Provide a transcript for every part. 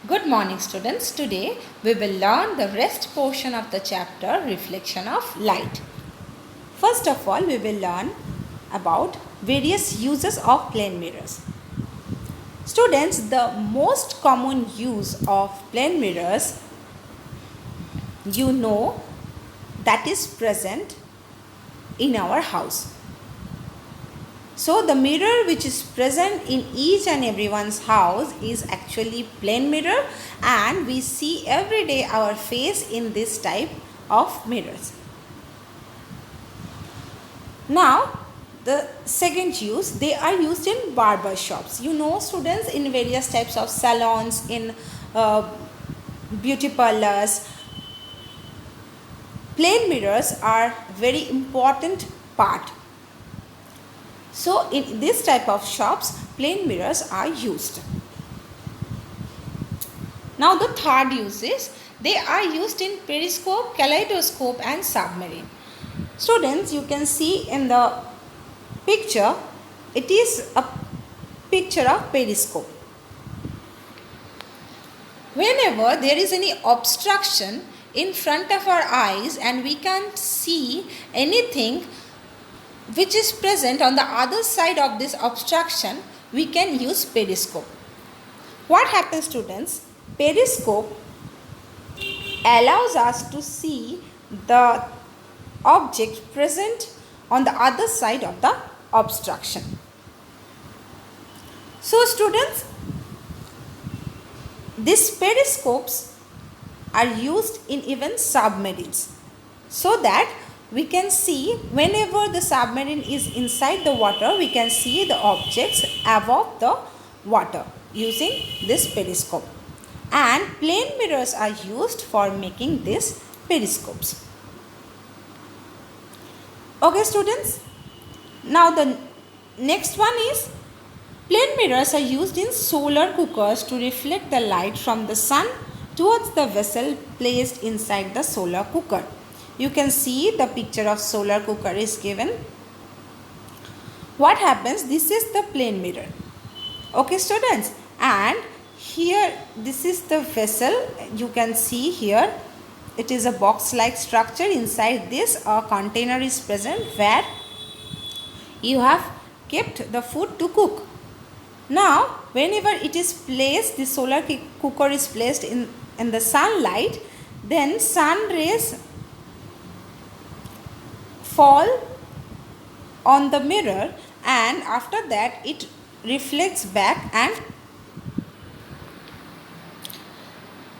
Good morning, students. Today we will learn the rest portion of the chapter Reflection of Light. First of all, we will learn about various uses of plane mirrors. Students, the most common use of plane mirrors that is present in our house. So the mirror which is present in each and everyone's house is actually plane mirror, and we see every day our face in this type of mirrors. Now the second use, they are used in barber shops. Students, in various types of salons, in beauty parlors, plane mirrors are very important part. So in this type of shops, plane mirrors are used. Now the third use is, they are used in periscope, kaleidoscope and submarine. Students, you can see in the picture, it is a picture of periscope. Whenever there is any obstruction in front of our eyes and we can't see anything which is present on the other side of this obstruction, we can use periscope. What happens, students? Periscope allows us to see the object present on the other side of the obstruction. So students, these periscopes are used in even submarines, so that we can see whenever the submarine is inside the water, we can see the objects above the water using this periscope. And plane mirrors are used for making these periscopes. Okay, students. Now the next one is, plane mirrors are used in solar cookers to reflect the light from the sun towards the vessel placed inside the solar cooker. You can see the picture of solar cooker is given. What happens? This is the plane mirror. Okay, students. And here, this is the vessel. You can see here, it is a box-like structure. Inside this, a container is present where you have kept the food to cook. Now, whenever it is placed, the solar cooker is placed in the sunlight, then sun rays fall on the mirror, and after that it reflects back and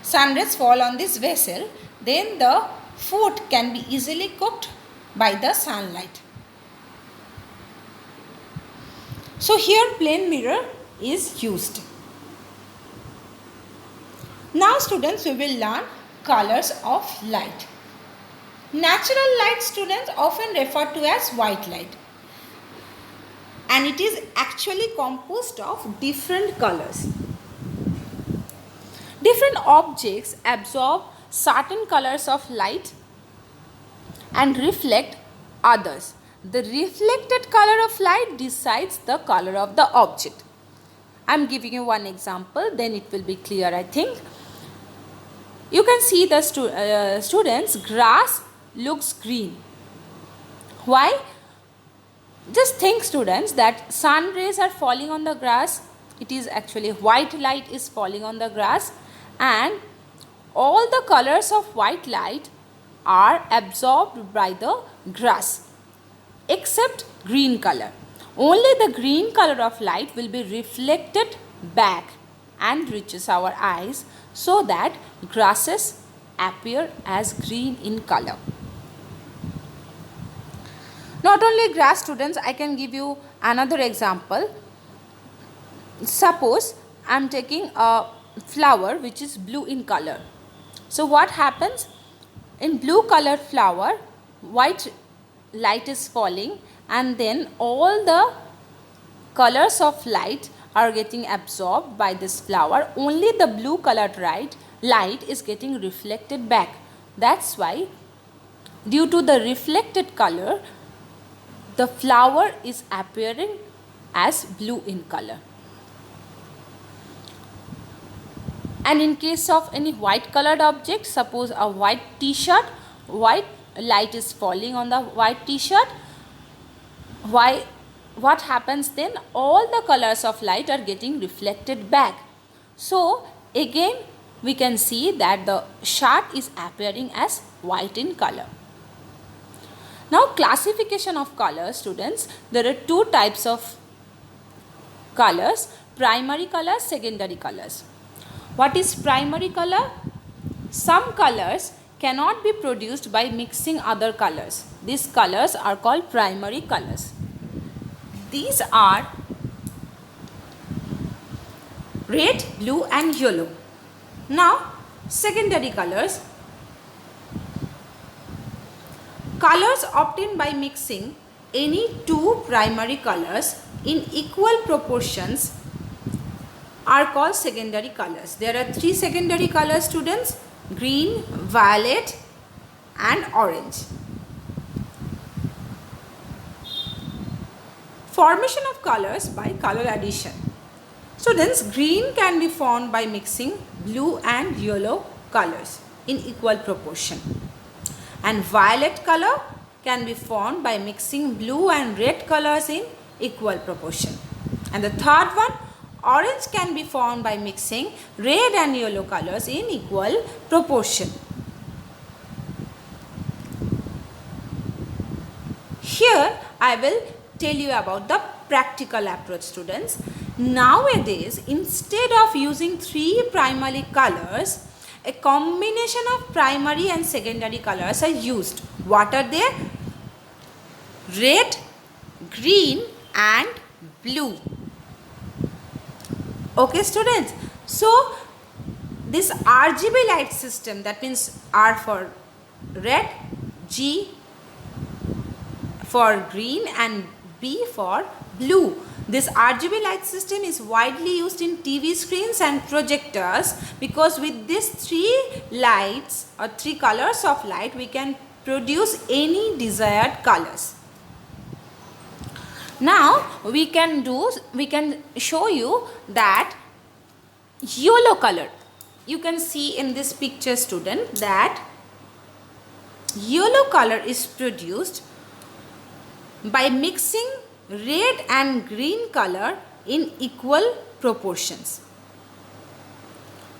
sun rays fall on this vessel. Then the food can be easily cooked by the sunlight. So here plane mirror is used. Now students, we will learn colors of light. Natural light, students, often referred to as white light, and it is actually composed of different colors. Different objects absorb certain colors of light and reflect others. The reflected color of light decides the color of the object. I am giving you one example, then it will be clear, I think. You can see the students, grass looks green. Why? Just think, students, that sun rays are falling on the grass. It is actually white light is falling on the grass, and all the colors of white light are absorbed by the grass except green color. Only the green color of light will be reflected back and reaches our eyes, so that grasses appear as green in color. Not only grass, students, I can give you another example. Suppose I am taking a flower which is blue in color. So what happens? In blue colored flower, white light is falling, and then all the colors of light are getting absorbed by this flower. Only the blue colored light is getting reflected back. That's why, due to the reflected color, the flower is appearing as blue in color. And in case of any white colored object, suppose a white t-shirt, white light is falling on the white t-shirt, what happens then? All the colors of light are getting reflected back. So again we can see that the shirt is appearing as white in color. Now classification of colors, students, there are two types of colors: primary colors, secondary colors. What is primary color? Some colors cannot be produced by mixing other colors. These colors are called primary colors. These are red, blue and yellow. Now secondary colors. Colors obtained by mixing any two primary colors in equal proportions are called secondary colors. There are three secondary colors, students: green, violet and orange. Formation of colors by color addition. Students, green can be formed by mixing blue and yellow colors in equal proportion, and violet color can be formed by mixing blue and red colors in equal proportion. And the third one, orange, can be formed by mixing red and yellow colors in equal proportion. Here I will tell you about the practical approach, students. Nowadays, instead of using three primary colors, a combination of primary and secondary colors are used. What are they? Red, green and blue. Okay, students. So this RGB light system, that means R for red, G for green and B for blue. This RGB light system is widely used in TV screens and projectors, because with these three lights or three colors of light we can produce any desired colors. Now we can show you that yellow color. You can see in this picture, student, that yellow color is produced by mixing red and green color in equal proportions.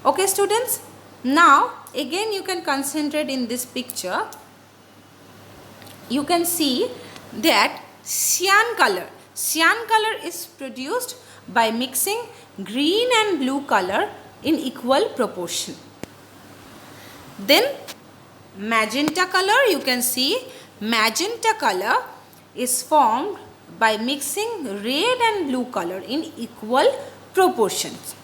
Okay, students. Now again you can concentrate in this picture. You can see that cyan color is produced by mixing green and blue color in equal proportion. Then magenta color, you can see magenta color is formed by mixing red and blue color in equal proportions.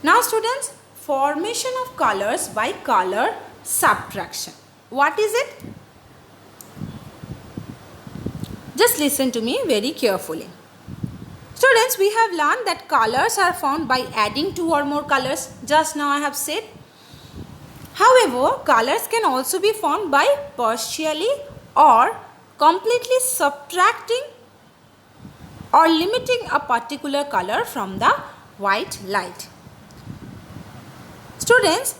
Now students, formation of colors by color subtraction. What is it? Just listen to me very carefully. Students, we have learned that colors are formed by adding two or more colors. Just now I have said. However, colors can also be formed by partially or completely subtracting or limiting a particular color from the white light. Students,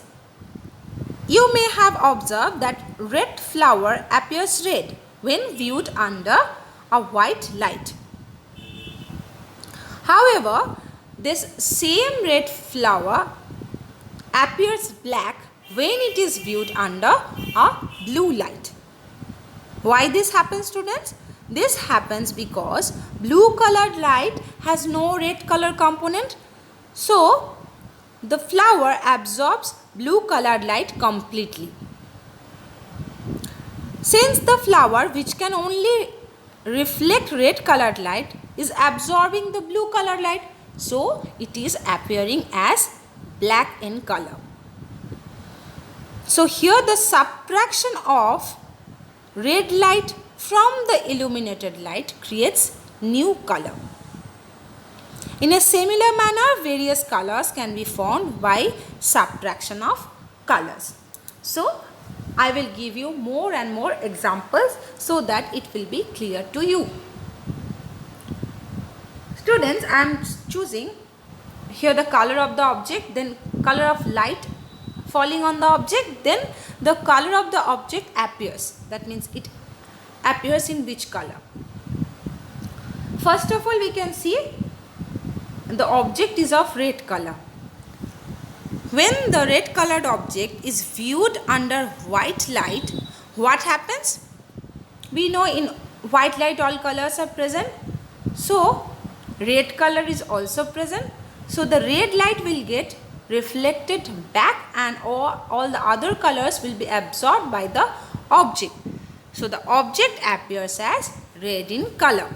you may have observed that red flower appears red when viewed under a white light. However, this same red flower appears black when it is viewed under a blue light. Why this happens, students? This happens because blue colored light has no red color component. So the flower absorbs blue colored light completely. Since the flower, which can only reflect red colored light, is absorbing the blue colored light, so it is appearing as black in color. So here the subtraction of red light from the illuminated light creates new color. In a similar manner, various colors can be formed by subtraction of colors. So I will give you more and more examples so that it will be clear to you. Students, I am choosing here the color of the object, then color of light falling on the object, then the color of the object appears. That means it appears in which color. First of all, we can see the object is of red color. When the red colored object is viewed under white light, what happens? We know in white light all colors are present. So, red color is also present. So, the red light will get reflected back and all the other colors will be absorbed by the object. So, the object appears as red in color.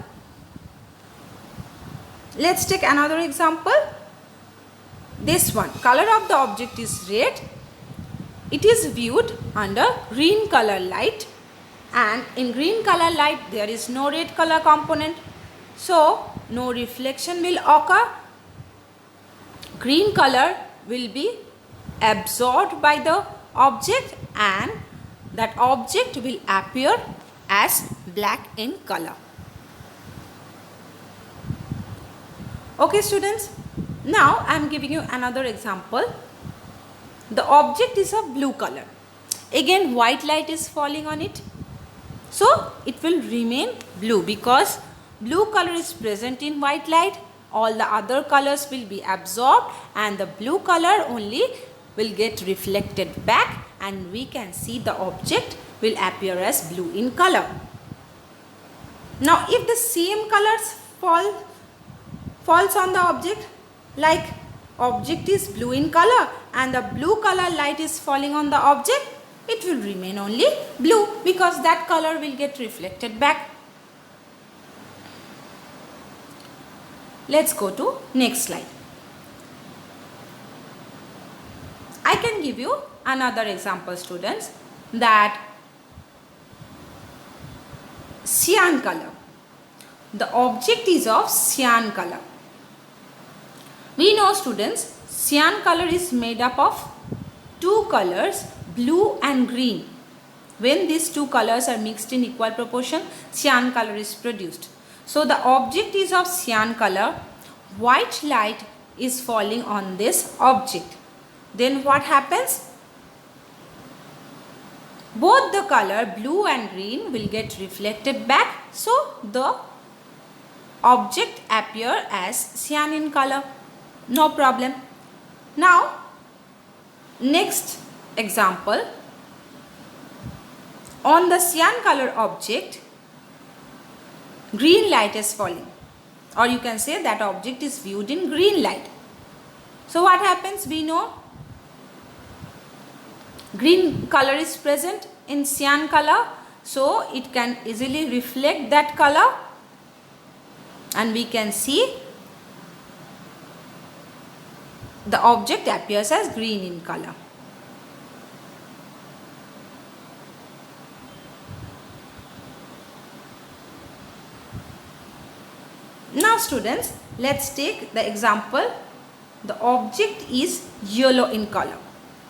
Let's take another example. This one, color of the object is red. It is viewed under green color light, and in green color light there is no red color component. So, no reflection will occur. Green color will be absorbed by the object and that object will appear as black in color. Okay students, now I am giving you another example. The object is of blue color. Again white light is falling on it. So it will remain blue because blue color is present in white light. All the other colors will be absorbed and the blue color only will get reflected back, and we can see the object will appear as blue in color. Now if the same colors falls on the object, like object is blue in color and the blue color light is falling on the object, it will remain only blue because that color will get reflected back. Let's go to next slide. I can give you another example students, that cyan color. The object is of cyan color. We know students, cyan color is made up of two colors, blue and green. When these two colors are mixed in equal proportion, cyan color is produced. So the object is of cyan color. White light is falling on this object. Then what happens? Both the color blue and green will get reflected back. So the object appear as cyan in color. No problem. Now next example. On the cyan color object, green light is falling, or you can say that object is viewed in green light. So what happens? We know green color is present in cyan color, so it can easily reflect that color and we can see the object appears as green in color. Now students, let's take the example. The object is yellow in color.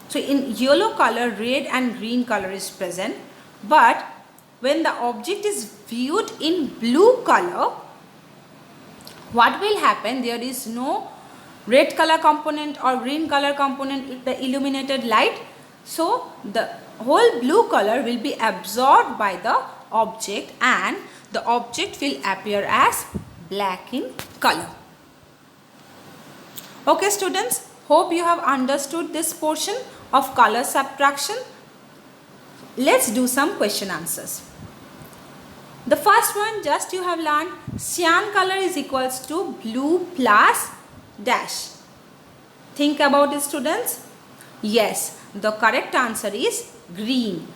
So in yellow color, red and green color is present, but when the object is viewed in blue color, what will happen? There is no red color component or green color component with the illuminated light. So the whole blue color will be absorbed by the object and the object will appear as black in color. Okay students, hope you have understood this portion of color subtraction. Let's do some question answers. The first one, just you have learned cyan color is equals to blue plus dash. Think about it students. Yes, the correct answer is green.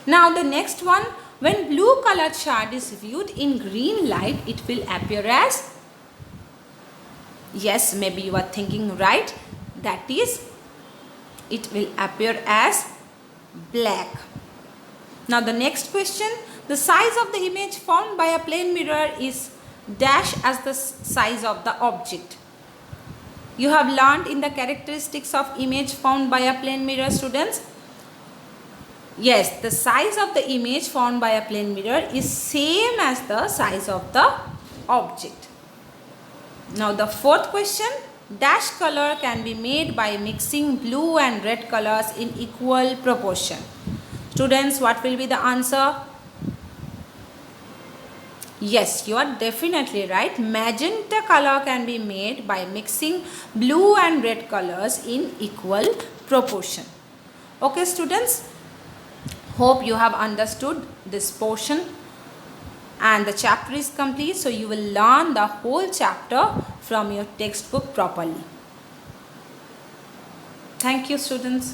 Now the next one, when blue color chart is viewed in green light, it will appear as, yes, maybe you are thinking right, that is, it will appear as black. Now the next question, the size of the image formed by a plane mirror is dash as the size of the object. You have learned in the characteristics of image formed by a plane mirror students. Yes, the size of the image formed by a plane mirror is same as the size of the object. Now the fourth question, dash color can be made by mixing blue and red colors in equal proportion. Students, what will be the answer? Yes, you are definitely right. Magenta color can be made by mixing blue and red colors in equal proportion. Okay students, hope you have understood this portion and the chapter is complete, so you will learn the whole chapter from your textbook properly. Thank you students.